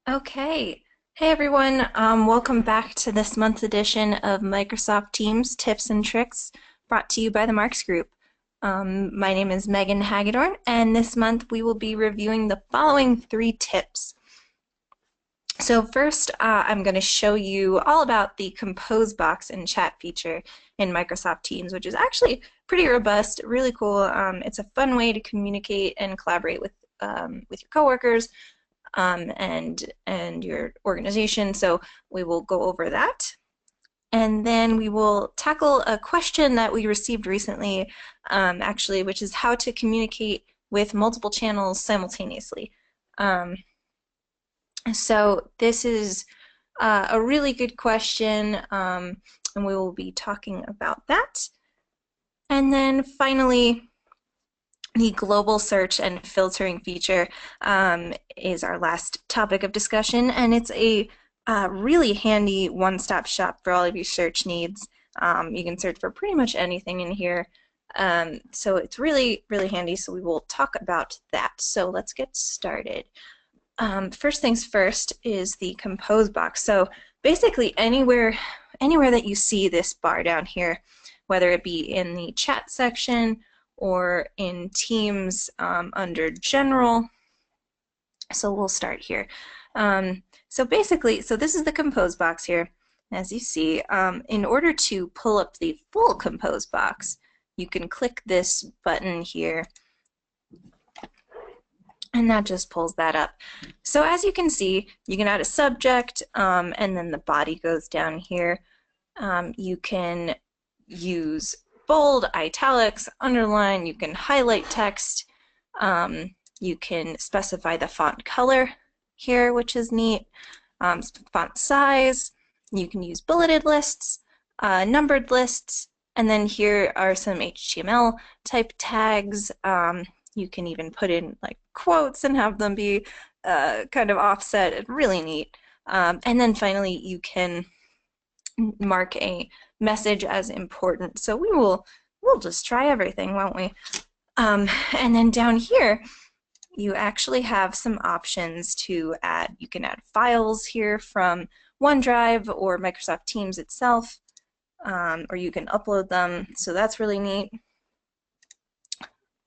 Okay. Hey everyone, welcome back to this month's edition of Microsoft Teams Tips and Tricks brought to you by the Marks Group. My name is Megan Hagedorn, and this month we will be reviewing the following 3 tips. So first, I'm going to show you all about the Compose box and chat feature in Microsoft Teams, which is actually pretty robust, really cool. It's a fun way to communicate and collaborate with your coworkers and your organization. So we will go over that. And then we will tackle a question that we received recently, actually, which is how to communicate with multiple channels simultaneously. So this is a really good question, and we will be talking about that. And then finally, the global search and filtering feature is our last topic of discussion, and it's a really handy one-stop shop for all of your search needs. You can search for pretty much anything in here, so it's really, really handy, so we will talk about that. So let's get started. First things first is the Compose box. So basically anywhere that you see this bar down here, whether it be in the chat section or in Teams under General. So we'll start here. So basically, this is the Compose box here. As you see, in order to pull up the full Compose box, you can click this button here, and that just pulls that up. So as you can see, you can add a subject, and then the body goes down here. You can use bold, italics, underline, you can highlight text, you can specify the font color here, which is neat, font size, you can use bulleted lists, numbered lists, and then here are some HTML type tags. You can even put in like quotes and have them be kind of offset, really neat. And then finally you can mark a message as important. So we'll just try everything, won't we? And then down here, you actually have some options to add. You can add files here from OneDrive or Microsoft Teams itself, or you can upload them. So that's really neat.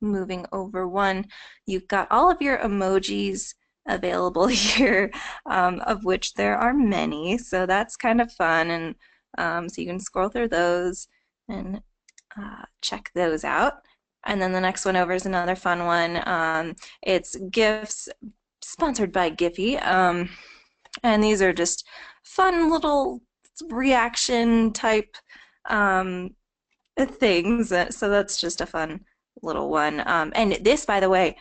Moving over one, you've got all of your emojis available here, of which there are many, so that's kind of fun. And so you can scroll through those and check those out. And then the next one over is another fun one. It's GIFs, sponsored by Giphy, and these are just fun little reaction type things. So that's just a fun little one. And this, by the way,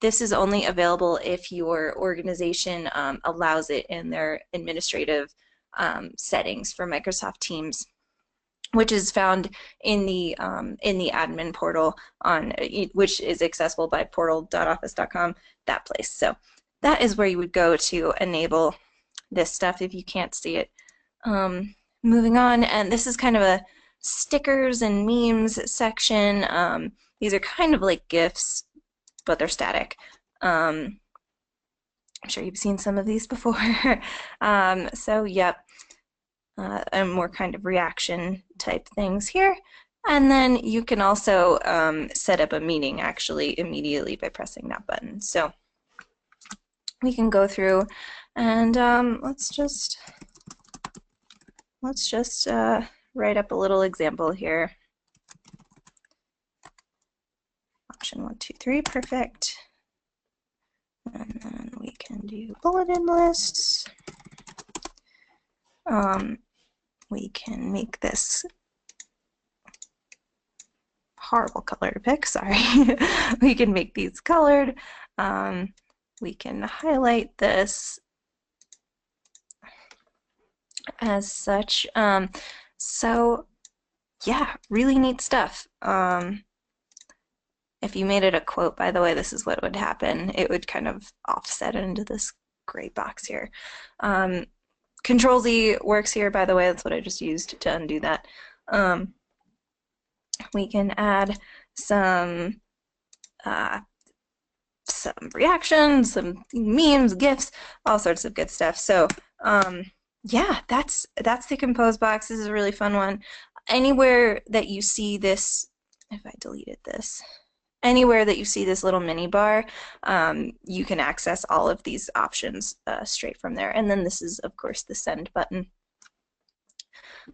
this is only available if your organization allows it in their administrative settings for Microsoft Teams, which is found in the admin portal on which is accessible by portal.office.com, that place. So that is where you would go to enable this stuff if you can't see it. Moving on, and this is kind of a stickers and memes section. These are kind of like GIFs, but they're static. I'm sure you've seen some of these before. So yep, and more kind of reaction type things here. And then you can also set up a meeting actually immediately by pressing that button. So we can go through and let's just write up a little example here. Option 1, 2, 3, perfect. And then we can do bulleted lists. We can make this horrible color to pick, sorry. We can make these colored. We can highlight this as such. So yeah, really neat stuff. If you made it a quote, by the way, this is what would happen. It would kind of offset into this gray box here. Control Z works here, by the way. That's what I just used to undo that. We can add some some reactions, some memes, GIFs, all sorts of good stuff. So yeah, that's the Compose box. This is a really fun one. Anywhere that you see this, if I deleted this, anywhere that you see this little mini bar, you can access all of these options straight from there. And then this is, of course, the send button.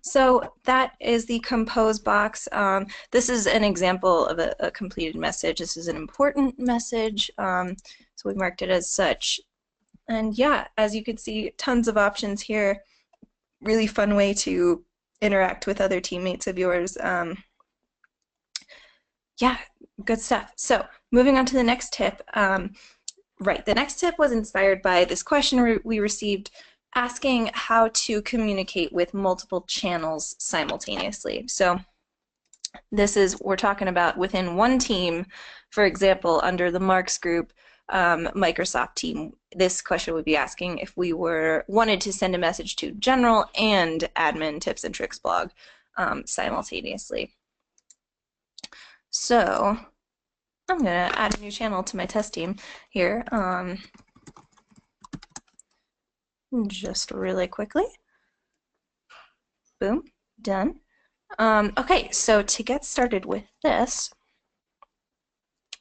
So that is the Compose box. This is an example of a completed message. This is an important message, so we marked it as such. And yeah, as you can see, tons of options here. Really fun way to interact with other teammates of yours. Yeah, good stuff. So moving on to the next tip. Right, the next tip was inspired by this question we received asking how to communicate with multiple channels simultaneously. So this is, we're talking about within one team, for example, under the Marks group, Microsoft team. This question would be asking if we wanted to send a message to general and admin tips and tricks blog simultaneously. So I'm going to add a new channel to my test team here. Just really quickly. Boom, done. Okay, so to get started with this,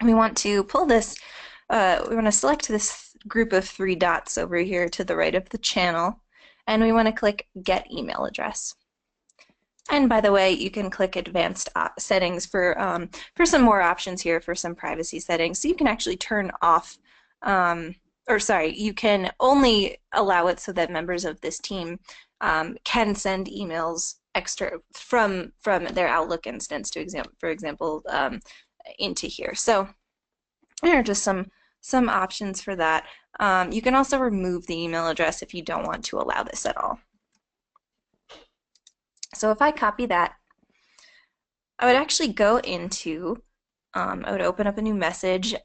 we want to pull this, we want to select this group of 3 dots over here to the right of the channel, and we want to click Get Email Address. And by the way, you can click Advanced Settings for some more options here for some privacy settings. So you can actually turn off, or sorry, you can only allow it so that members of this team can send emails extra from their Outlook instance, for example, into here. So there are just some options for that. You can also remove the email address if you don't want to allow this at all. So if I copy that, I would actually go into, I would open up a new message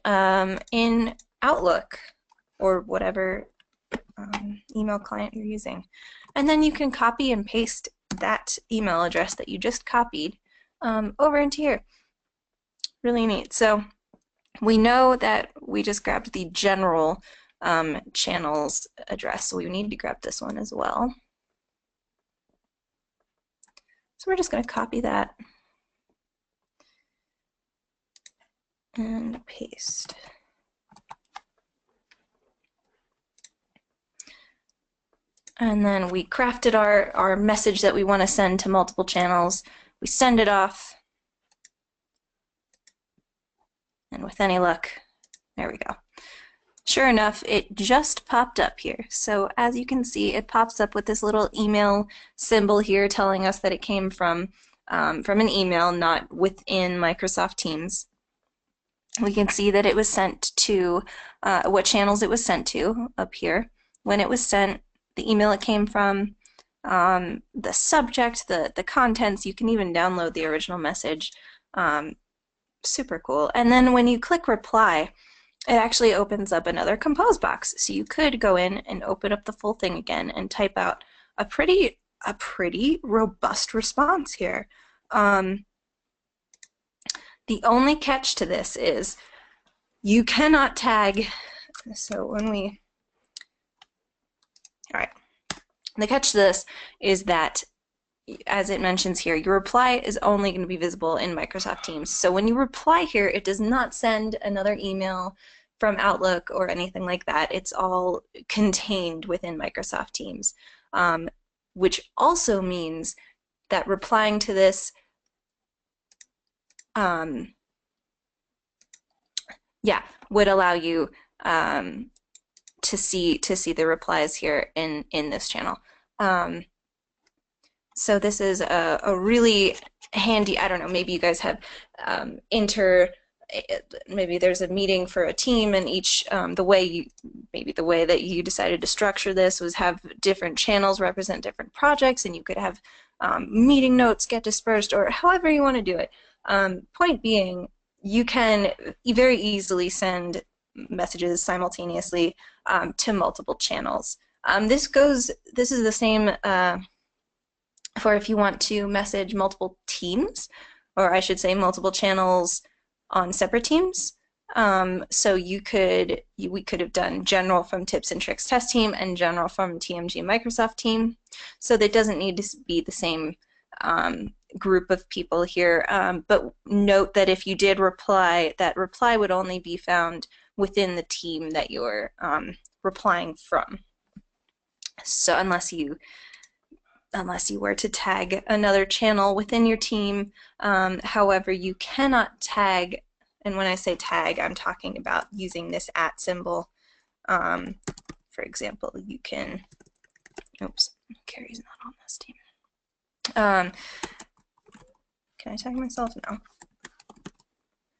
in Outlook or whatever email client you're using. And then you can copy and paste that email address that you just copied over into here. Really neat. So we know that we just grabbed the general channels address, so we need to grab this one as well. So we're just going to copy that and paste. And then we crafted our message that we want to send to multiple channels. We send it off. And with any luck, there we go. Sure enough, it just popped up here. So as you can see, it pops up with this little email symbol here telling us that it came from an email, not within Microsoft Teams. We can see that it was sent to what channels it was sent to up here. When it was sent, the email it came from, the subject, the contents. You can even download the original message. Super cool. And then when you click reply, it actually opens up another Compose box. So you could go in and open up the full thing again and type out a pretty robust response here. The only catch to this is you cannot tag. So when we, all right, the catch to this is that, as it mentions here, your reply is only going to be visible in Microsoft Teams. So when you reply here, it does not send another email from Outlook or anything like that. It's all contained within Microsoft Teams, which also means that replying to this, yeah, would allow you to see the replies here in this channel. So this is a really handy, I don't know, maybe you guys have maybe there's a meeting for a team, and each, maybe the way that you decided to structure this was have different channels represent different projects, and you could have meeting notes get dispersed, or however you want to do it. Point being, you can very easily send messages simultaneously to multiple channels. This is the same for if you want to message multiple teams, or I should say multiple channels on separate teams. So we could have done general from Tips and Tricks Test Team and general from TMG Microsoft Team. So that doesn't need to be the same group of people here. But note that if you did reply, that reply would only be found within the team that you're replying from. So unless you were to tag another channel within your team. However, you cannot tag, and when I say tag, I'm talking about using this @ symbol. For example, you can, oops, Carrie's not on this team. Can I tag myself? No.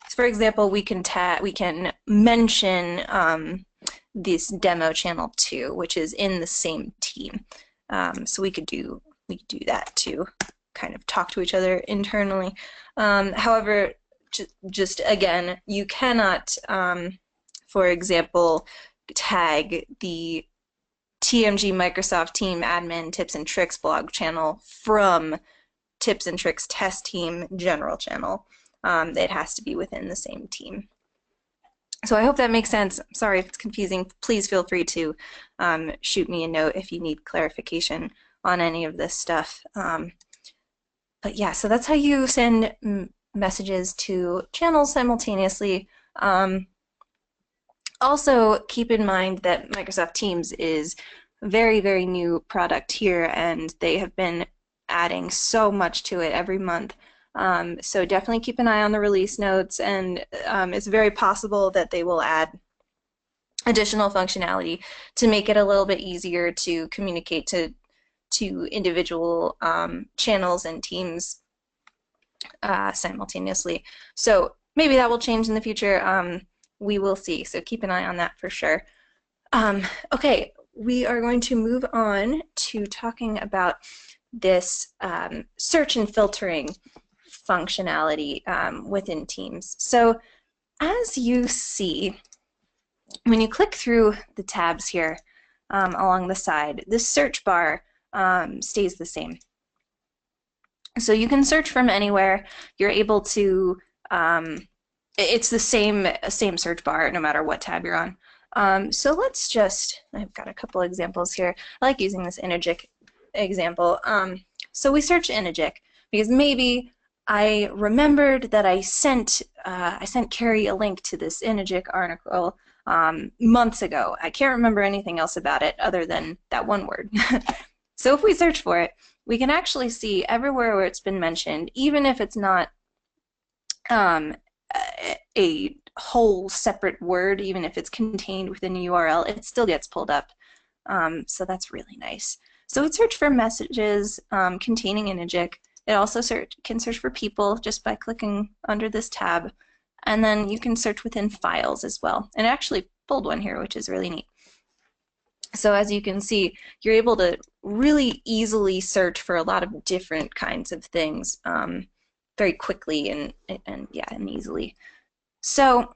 So for example, we can mention this demo channel 2, which is in the same team. So we could do that to kind of talk to each other internally. However, just again, you cannot, for example, tag the TMG Microsoft Team Admin Tips and Tricks blog channel from Tips and Tricks Test Team general channel. It has to be within the same team. So I hope that makes sense. Sorry if it's confusing. Please feel free to shoot me a note if you need clarification on any of this stuff. But yeah, so that's how you send messages to channels simultaneously. Also, keep in mind that Microsoft Teams is a very, very new product here, and they have been adding so much to it every month. So definitely keep an eye on the release notes, and it's very possible that they will add additional functionality to make it a little bit easier to communicate to individual channels and teams simultaneously. So maybe that will change in the future. We will see, so keep an eye on that for sure. Okay, we are going to move on to talking about this search and filtering functionality within Teams. So as you see, when you click through the tabs here along the side, this search bar stays the same. So you can search from anywhere. You're able to, it's the same search bar no matter what tab you're on. So let's just, I've got a couple examples here. I like using this Inajic example. So we search Inajic because maybe I remembered that I sent Carrie a link to this Inajic article months ago. I can't remember anything else about it other than that one word. So if we search for it, we can actually see everywhere where it's been mentioned, even if it's not a whole separate word, even if it's contained within a URL, it still gets pulled up. So that's really nice. So it search for messages containing Inajic. It also can search for people just by clicking under this tab. And then you can search within files as well. And it actually pulled one here, which is really neat. So as you can see, you're able to really easily search for a lot of different kinds of things very quickly and easily. So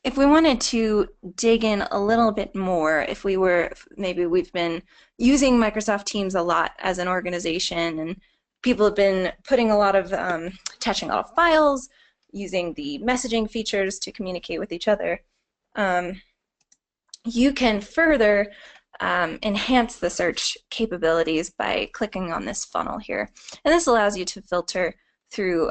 if we wanted to dig in a little bit more, if we've been using Microsoft Teams a lot as an organization, and people have been putting a lot of, attaching a lot of files, using the messaging features to communicate with each other, you can further enhance the search capabilities by clicking on this funnel here. And this allows you to filter through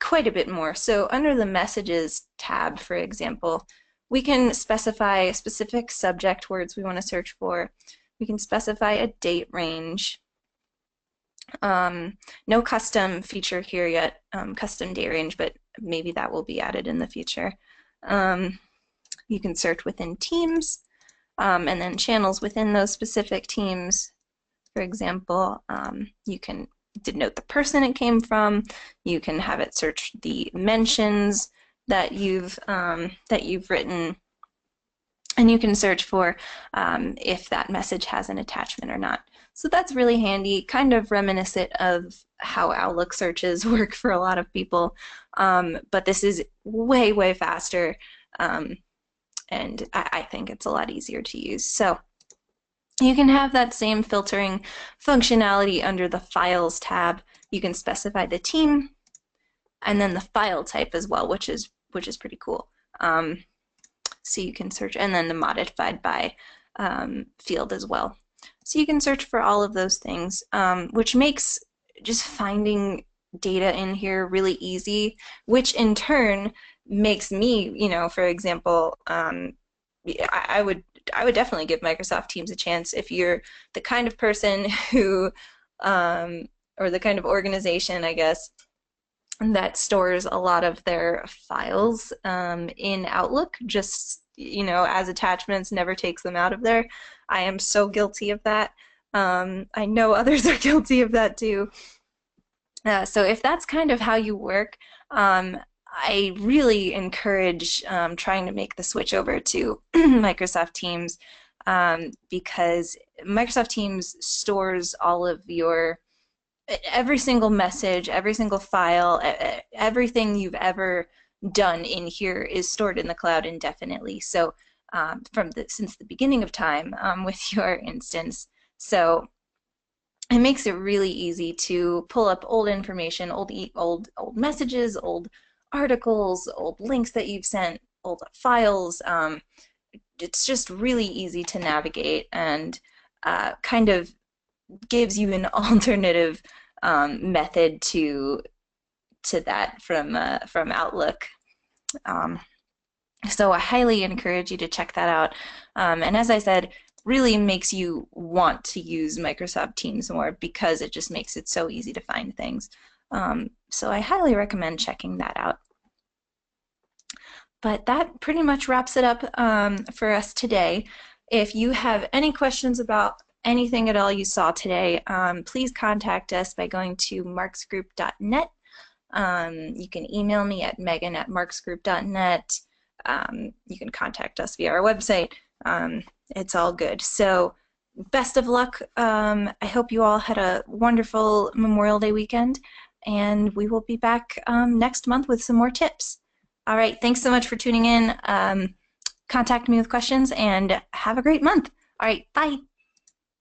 quite a bit more. So under the Messages tab, for example, we can specify specific subject words we want to search for. We can specify a date range. No custom feature here yet, custom date range, but maybe that will be added in the future. You can search within teams, and then channels within those specific teams. For example, you can denote the person it came from. You can have it search the mentions that you've written, and you can search for if that message has an attachment or not. So that's really handy, kind of reminiscent of how Outlook searches work for a lot of people, but this is way, way faster, and I think it's a lot easier to use. So you can have that same filtering functionality under the Files tab. You can specify the team and then the file type as well, which is pretty cool. So you can search, and then the modified by field as well. So you can search for all of those things, which makes just finding data in here really easy, which in turn makes me, for example, I would definitely give Microsoft Teams a chance if you're the kind of person who, or the kind of organization, I guess, that stores a lot of their files in Outlook, just as attachments, never takes them out of there. I am so guilty of that. I know others are guilty of that too. So if that's kind of how you work, I really encourage trying to make the switch over to Microsoft Teams, because Microsoft Teams stores all of your every single message, every single file, everything you've ever done in here is stored in the cloud indefinitely. So since the beginning of time with your instance. So it makes it really easy to pull up old information, old messages, old articles, old links that you've sent, old files. It's just really easy to navigate, and kind of gives you an alternative method to that from Outlook. So I highly encourage you to check that out. And as I said, really makes you want to use Microsoft Teams more, because it just makes it so easy to find things. So I highly recommend checking that out. But that pretty much wraps it up for us today. If you have any questions about anything at all you saw today, please contact us by going to marksgroup.net. You can email me at megan@marksgroup.net. You can contact us via our website. It's all good. So best of luck. I hope you all had a wonderful Memorial Day weekend, and we will be back next month with some more tips. All right, thanks so much for tuning in. Contact me with questions, and have a great month. All right, bye.